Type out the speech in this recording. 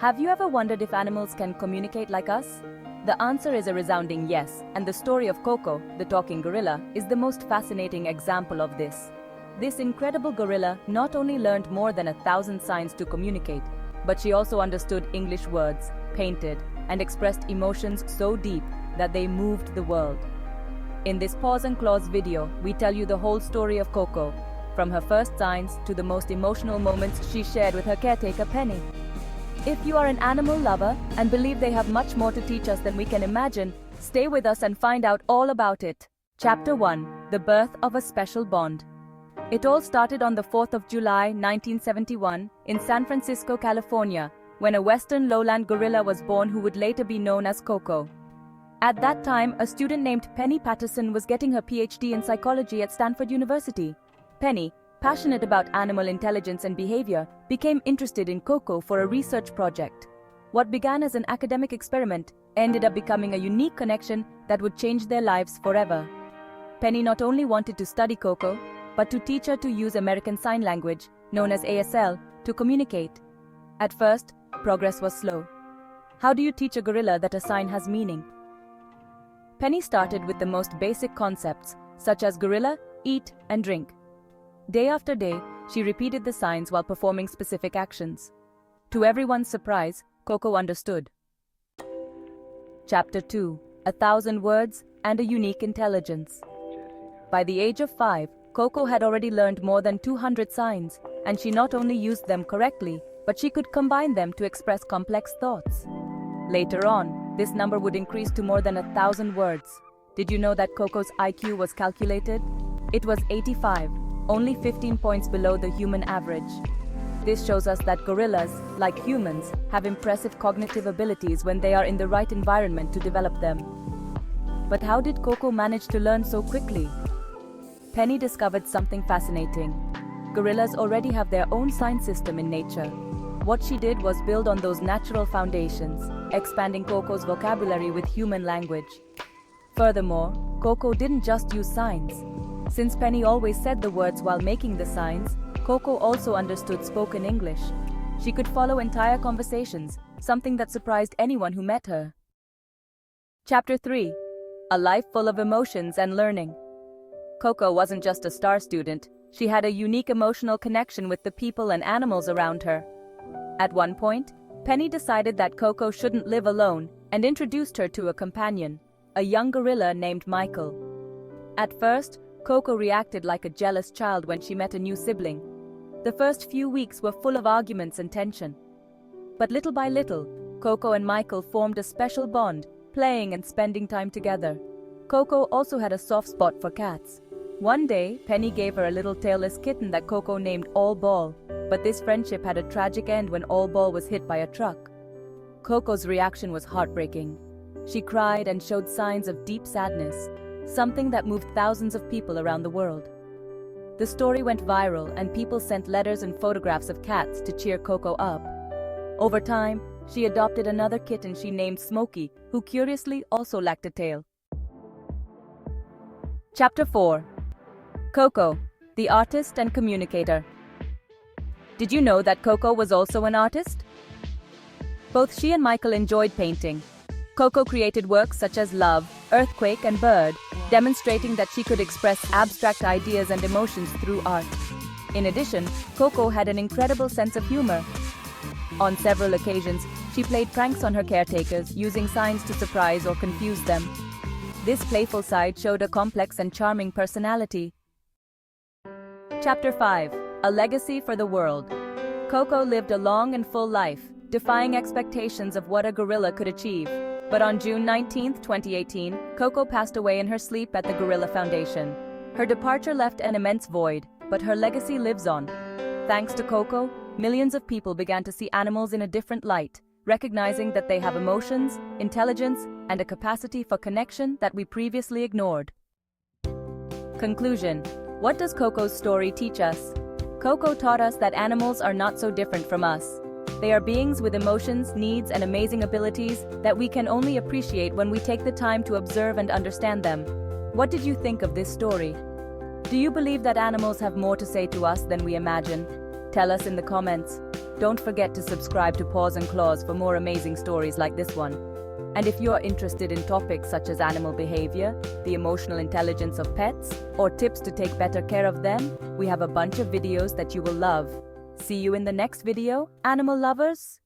Have you ever wondered if animals can communicate like us? The answer is a resounding yes, and the story of Coco, the talking gorilla, is the most fascinating example of this. This incredible gorilla not only learned more than 1,000 signs to communicate, but she also understood English words, painted, and expressed emotions so deep that they moved the world. In this Pause and Claws video, we tell you the whole story of Coco, from her first signs to the most emotional moments she shared with her caretaker Penny. If you are an animal lover and believe they have much more to teach us than we can imagine, stay with us and find out all about it. Chapter 1: The Birth of a Special Bond. It all started on the 4th of July, 1971, in San Francisco, California, when a western lowland gorilla was born who would later be known as Coco. At that time, a student named Penny Patterson was getting her PhD in psychology at Stanford University. Penny, passionate about animal intelligence and behavior, became interested in Coco for a research project. What began as an academic experiment ended up becoming a unique connection that would change their lives forever. Penny not only wanted to study Coco, but to teach her to use American Sign Language, known as ASL, to communicate. At first, progress was slow. How do you teach a gorilla that a sign has meaning? Penny started with the most basic concepts, such as gorilla, eat, and drink. Day after day, she repeated the signs while performing specific actions. To everyone's surprise, Coco understood. Chapter 2: 1,000 Words and a Unique Intelligence. By the age of 5, Coco had already learned more than 200 signs, and she not only used them correctly, but she could combine them to express complex thoughts. Later on, this number would increase to more than 1,000 words. Did you know that Coco's IQ was calculated? It was 85. Only 15 points below the human average. This shows us that gorillas, like humans, have impressive cognitive abilities when they are in the right environment to develop them. But how did Coco manage to learn so quickly? Penny discovered something fascinating. Gorillas already have their own sign system in nature. What she did was build on those natural foundations, expanding Coco's vocabulary with human language. Furthermore, Coco didn't just use signs. Since Penny always said the words while making the signs, Coco also understood spoken English. She could follow entire conversations, something that surprised anyone who met her. Chapter 3: A Life Full of Emotions and Learning. Coco wasn't just a star student, she had a unique emotional connection with the people and animals around her. At one point, Penny decided that Coco shouldn't live alone and introduced her to a companion, a young gorilla named Michael. At first, Coco reacted like a jealous child when she met a new sibling. The first few weeks were full of arguments and tension. But little by little, Coco and Michael formed a special bond, playing and spending time together. Coco also had a soft spot for cats. One day, Penny gave her a little tailless kitten that Coco named All Ball, but this friendship had a tragic end when All Ball was hit by a truck. Coco's reaction was heartbreaking. She cried and showed signs of deep sadness, something that moved thousands of people around the world. The story went viral and people sent letters and photographs of cats to cheer Coco up. Over time, she adopted another kitten she named Smokey, who curiously also lacked a tail. Chapter 4: Coco, the Artist and Communicator. Did you know that Coco was also an artist? Both she and Michael enjoyed painting. Coco created works such as Love, Earthquake, and Bird, demonstrating that she could express abstract ideas and emotions through art. In addition, Coco had an incredible sense of humor. On several occasions, she played pranks on her caretakers, using signs to surprise or confuse them. This playful side showed a complex and charming personality. Chapter 5: A Legacy for the World. Coco lived a long and full life, defying expectations of what a gorilla could achieve. But on June 19, 2018, Coco passed away in her sleep at the Gorilla Foundation. Her departure left an immense void, but her legacy lives on. Thanks to Coco, millions of people began to see animals in a different light, recognizing that they have emotions, intelligence, and a capacity for connection that we previously ignored. Conclusion: what does Coco's story teach us? Coco taught us that animals are not so different from us. They are beings with emotions, needs, and amazing abilities that we can only appreciate when we take the time to observe and understand them. What did you think of this story? Do you believe that animals have more to say to us than we imagine? Tell us in the comments. Don't forget to subscribe to Paws and Claws for more amazing stories like this one. And if you are interested in topics such as animal behavior, the emotional intelligence of pets, or tips to take better care of them, we have a bunch of videos that you will love. See you in the next video, animal lovers!